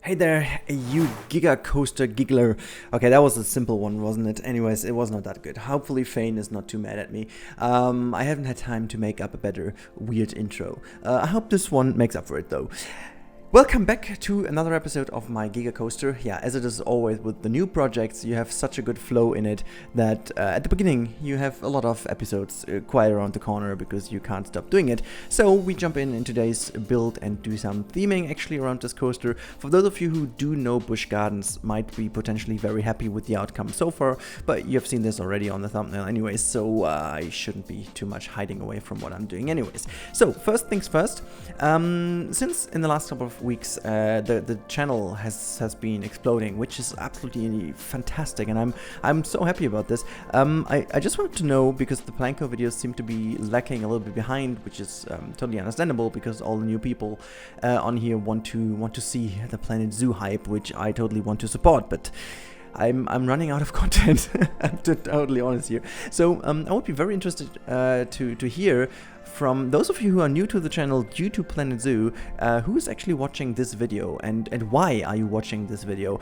Hey there, you Giga Coaster giggler. Okay, that was a simple one, wasn't it? Anyways, it was not that good. Hopefully Fane is not too mad at me. I haven't had time to make up a better weird intro. I hope this one makes up for it though. Welcome back to another episode of my Giga Coaster. Yeah, as it is always with the new projects, you have such a good flow in it that at the beginning you have a lot of episodes quite around the corner because you can't stop doing it. So we jump in today's build and do some theming actually around this coaster. For those of you who do know Busch Gardens, might be potentially very happy with the outcome so far, but you have seen this already on the thumbnail anyways, so I shouldn't be too much hiding away from what I'm doing anyways. So first things first, since in the last couple of weeks the channel has been exploding, which is absolutely fantastic, and I'm so happy about this. I just wanted to know, because the Planko videos seem to be lacking a little bit behind, which is totally understandable because all the new people on here want to see the Planet Zoo hype, which I totally want to support, but I'm running out of content. I'm totally honest here. So I would be very interested to hear from those of you who are new to the channel due to Planet Zoo, who is actually watching this video and why are you watching this video.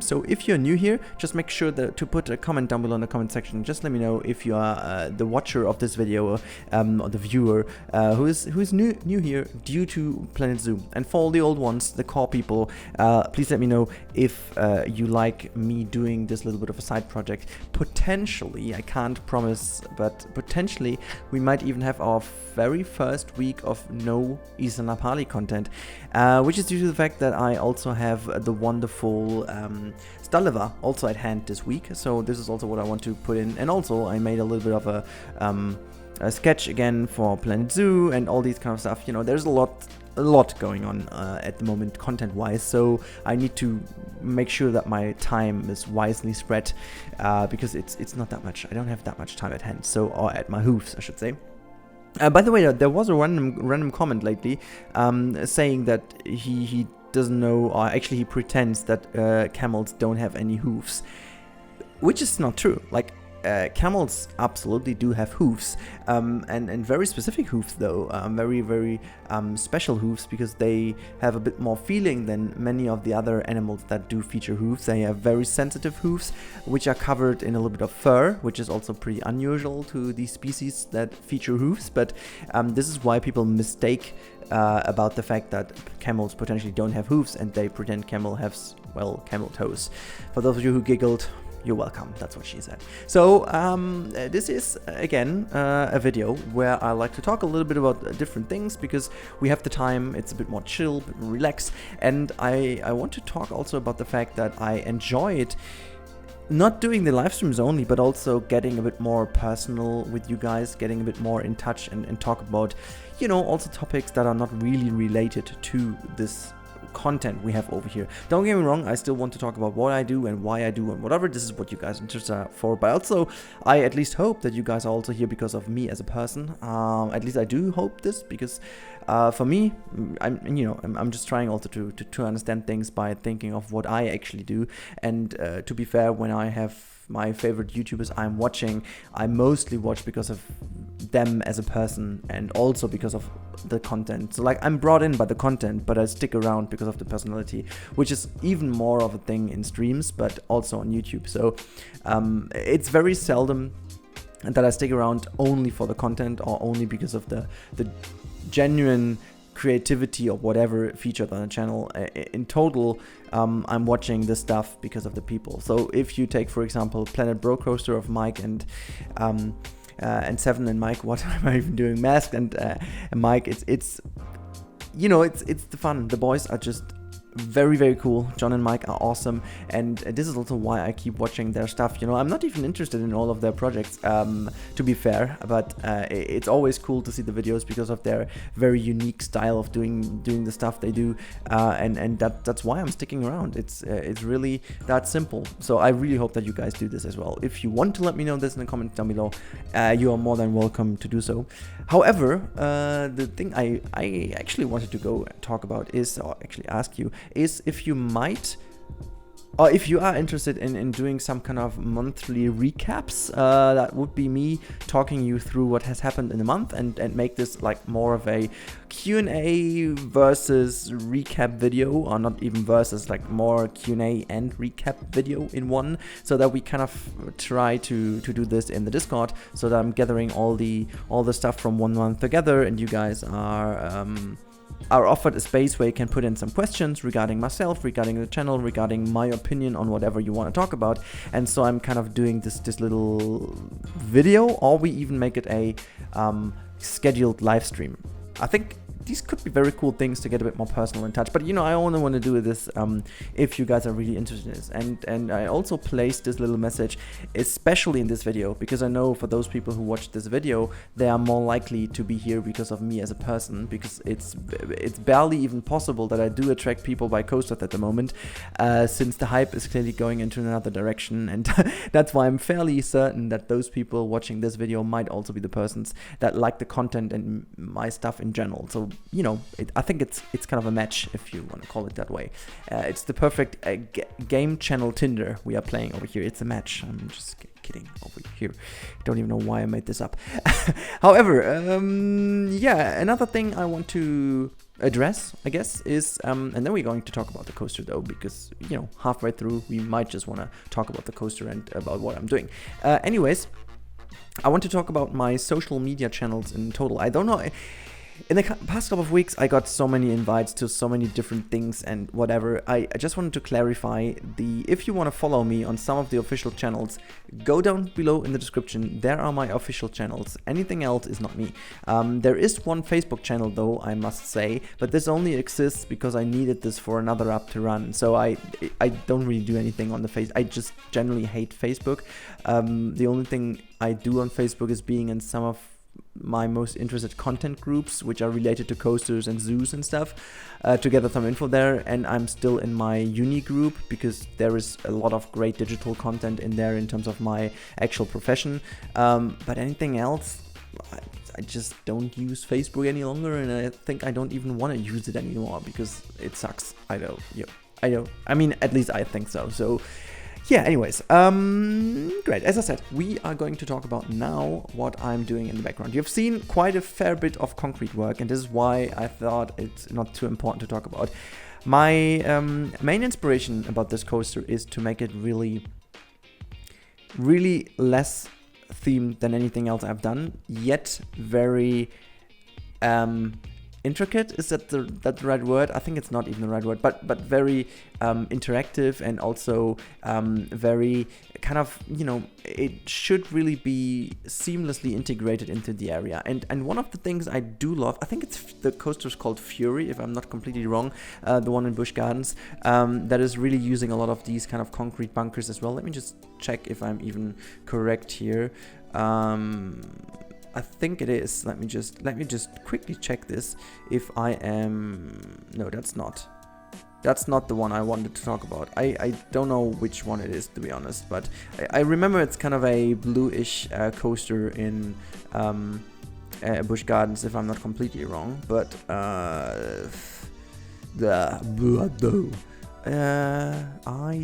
So if you're new here, just make sure to put a comment down below in the comment section. Just let me know if you are the watcher of this video or the viewer who is new here due to Planet Zoo. And for all the old ones, the core people, please let me know if you like me doing this little bit of a side project. Potentially, I can't promise, but potentially we might even have our very first week of no Isa Napali content, which is due to the fact that I also have the wonderful Staliva also at hand this week. So this is also what I want to put in, and also I made a little bit of a sketch again for Planet Zoo and all these kind of stuff. You know, there's a lot going on at the moment content wise, so I need to make sure that my time is wisely spread, because it's not that much. I don't have that much time at hand, so, or at my hooves I should say. By the way, there was a random comment lately saying that he doesn't know, or actually he pretends that camels don't have any hooves, which is not true. Like, camels absolutely do have hooves, and very specific hooves though, very special hooves, because they have a bit more feeling than many of the other animals that do feature hooves. They have very sensitive hooves, which are covered in a little bit of fur, which is also pretty unusual to these species that feature hooves, but this is why people mistake about the fact that camels potentially don't have hooves, and they pretend camel has, well, camel toes. For those of you who giggled, you're welcome, that's what she said. So this is again a video where I like to talk a little bit about different things, because we have the time, it's a bit more chill, a bit more relaxed, and I want to talk also about the fact that I enjoyed not doing the live streams only, but also getting a bit more personal with you guys, getting a bit more in touch and talk about, you know, also topics that are not really related to this content we have over here. Don't get me wrong, I still want to talk about what I do and why I do and whatever. This is what you guys are interested for, but also I at least hope that you guys are also here because of me as a person. At least I do hope this, because for me, I'm just trying also to understand things by thinking of what I actually do. And to be fair, when I have my favorite YouTubers I'm watching, I mostly watch because of them as a person and also because of the content. So like, I'm brought in by the content, but I stick around because of the personality, which is even more of a thing in streams, but also on YouTube. So it's very seldom that I stick around only for the content or only because of the genuine creativity or whatever featured on the channel. In total, I'm watching this stuff because of the people. So if you take, for example, Planet Bro Coaster of Mike and Seven and Mike, what am I even doing? Mask and Mike, it's you know, it's the fun. The boys are just very cool. John and Mike are awesome, and this is also why I keep watching their stuff. You know, I'm not even interested in all of their projects, to be fair, but it's always cool to see the videos because of their very unique style of doing the stuff they do, and that's why I'm sticking around. It's really that simple. So I really hope that you guys do this as well. If you want to let me know this in the comments down below, you are more than welcome to do so. However, the thing I actually wanted to go talk about is, or actually ask you, is if you might or if you are interested in doing some kind of monthly recaps, that would be me talking you through what has happened in the month and make this like more of a Q&A versus recap video, or not even versus, like more Q&A and recap video in one, so that we kind of try to do this in the Discord, so that I'm gathering all the stuff from 1 month together, and you guys are offered a space where you can put in some questions regarding myself, regarding the channel, regarding my opinion on whatever you want to talk about. And so I'm kind of doing this little video, or we even make it a scheduled live stream. I think these could be very cool things to get a bit more personal in touch. But you know, I only want to do this if you guys are really interested in this. And I also placed this little message, especially in this video, because I know for those people who watch this video, they are more likely to be here because of me as a person, because it's barely even possible that I do attract people by coasters at the moment, since the hype is clearly going into another direction. And that's why I'm fairly certain that those people watching this video might also be the persons that like the content and my stuff in general. So you know, I think it's kind of a match, if you want to call it that way. It's the perfect game channel Tinder we are playing over here. It's a match. I'm just kidding over here. Don't even know why I made this up. However, yeah, another thing I want to address, I guess, is, and then we're going to talk about the coaster though, because, you know, halfway through we might just want to talk about the coaster and about what I'm doing. Anyways, I want to talk about my social media channels in total. I don't know. In the past couple of weeks, I got so many invites to so many different things and whatever. I just wanted to clarify if you want to follow me on some of the official channels, go down below in the description. There are my official channels. Anything else is not me. There is one Facebook channel though, I must say, but this only exists because I needed this for another app to run. So I don't really do anything on the face. I just generally hate Facebook. The only thing I do on Facebook is being in some of my most interested content groups, which are related to coasters and zoos and stuff, to gather some info there. And I'm still in my uni group because there is a lot of great digital content in there in terms of my actual profession. But anything else, I just don't use Facebook any longer, and I think I don't even want to use it anymore because it sucks. I know. I mean, at least I think so. So yeah, anyways, great. As I said, we are going to talk about now what I'm doing in the background. You've seen quite a fair bit of concrete work, and this is why I thought it's not too important to talk about. My main inspiration about this coaster is to make it really less themed than anything else I've done, yet very intricate. Is that the right word? I think it's not even the right word, but very interactive, and also very kind of, you know, it should really be seamlessly integrated into the area. And one of the things I do love, I think the coaster's called Fury, if I'm not completely wrong, the one in Busch Gardens, that is really using a lot of these kind of concrete bunkers as well. Let me just check if I'm even correct here. I think it is. Let me just quickly check this. If I am... No, that's not the one I wanted to talk about. I don't know which one it is, to be honest, but I remember it's kind of a bluish coaster in Busch Gardens, if I'm not completely wrong. But I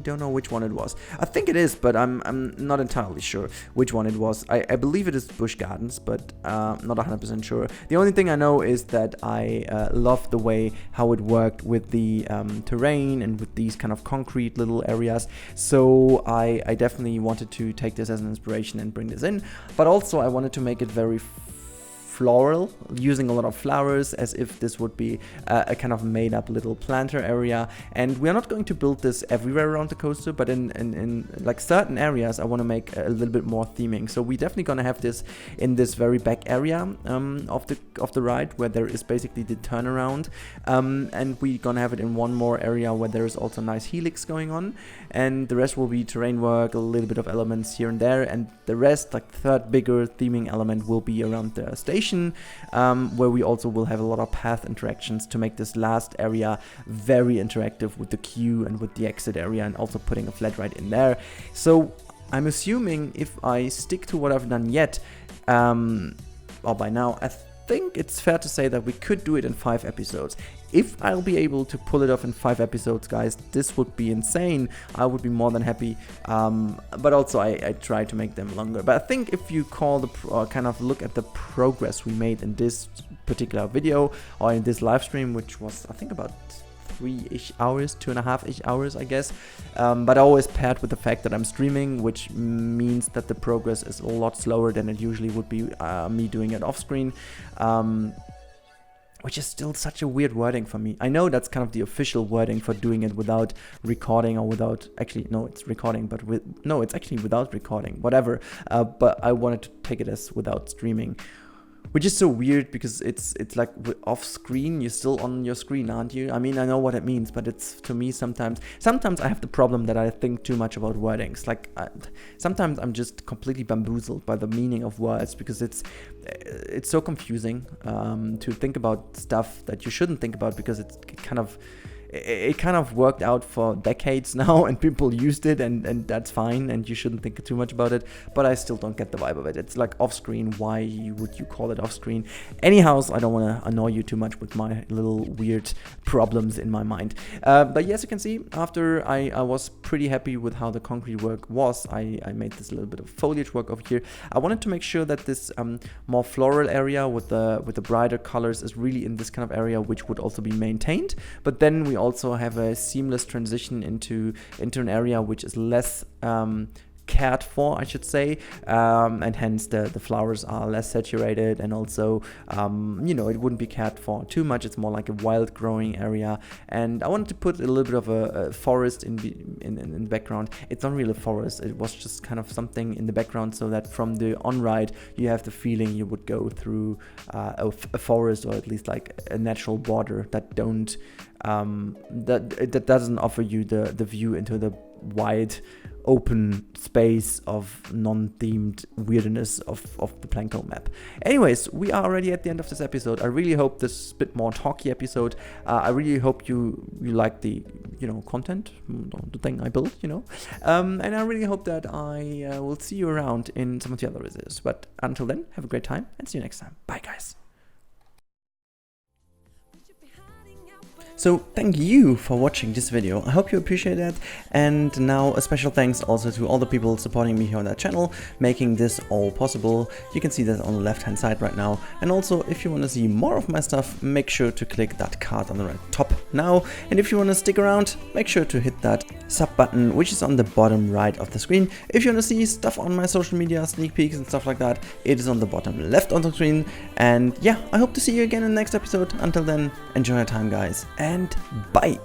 don't know which one it was. I think it is, but I'm not entirely sure which one it was. I believe it is Busch Gardens, but not 100% sure. The only thing I know is that I love the way how it worked with the terrain and with these kind of concrete little areas. So I definitely wanted to take this as an inspiration and bring this in. But also I wanted to make it very floral, using a lot of flowers, as if this would be a kind of made up little planter area. And we are not going to build this everywhere around the coaster, but in like certain areas I want to make a little bit more theming. So we're definitely going to have this in this very back area of the ride, where there is basically the turnaround, and we're going to have it in one more area where there is also nice helix going on, and the rest will be terrain work, a little bit of elements here and there, and the rest, like the third bigger theming element, will be around the station, where we also will have a lot of path interactions to make this last area very interactive with the queue and with the exit area, and also putting a flat ride in there. So I'm assuming if I stick to what I've done yet, or by now, think it's fair to say that we could do it in 5 episodes. If I'll be able to pull it off in 5 episodes, guys, this would be insane. I would be more than happy. But also I try to make them longer. But I think if you call the kind of look at the progress we made in this particular video or in this live stream, which was I think about 3-ish hours, 2.5-ish hours, I guess. But always paired with the fact that I'm streaming, which means that the progress is a lot slower than it usually would be me doing it off screen. Which is still such a weird wording for me. I know that's kind of the official wording for doing it without recording or without, actually, no, it's recording, but no, it's actually without recording, whatever. But I wanted to take it as without streaming. Which is so weird because it's like off screen, you're still on your screen, aren't you? I mean, I know what it means, but it's, to me, sometimes I have the problem that I think too much about wordings. Like sometimes I'm just completely bamboozled by the meaning of words because it's so confusing to think about stuff that you shouldn't think about because it kind of worked out for decades now and people used it and that's fine and you shouldn't think too much about it, but I still don't get the vibe of it. It's like off screen. Why would you call it off screen? Anyhow, I don't want to annoy you too much with my little weird problems in my mind. But yes, you can see after I was pretty happy with how the concrete work was, I made this little bit of foliage work over here. I wanted to make sure that this more floral area with the brighter colors is really in this kind of area, which would also be maintained. But then we also have a seamless transition into an area which is less cared for, I should say, and hence the flowers are less saturated, and also you know, it wouldn't be cared for too much. It's more like a wild growing area, and I wanted to put a little bit of a forest in the background. It's not really a forest, it was just kind of something in the background so that from the on-ride you have the feeling you would go through a forest, or at least like a natural border that don't that doesn't offer you the view into the wide open space of non-themed weirdness of the Planko map. Anyways, we are already at the end of this episode. I really hope this is a bit more talky episode. I really hope you like the, you know, content, the thing I built, you know. And I really hope that I will see you around in some of the other videos. But until then, have a great time and see you next time. Bye, guys. So thank you for watching this video. I hope you appreciate that. And now a special thanks also to all the people supporting me here on that channel, making this all possible. You can see that on the left hand side right now. And also, if you want to see more of my stuff, make sure to click that card on the right top now. And if you want to stick around, make sure to hit that sub button, which is on the bottom right of the screen. If you want to see stuff on my social media, sneak peeks and stuff like that, it is on the bottom left of the screen. And yeah, I hope to see you again in the next episode. Until then, enjoy your time, guys, and bye.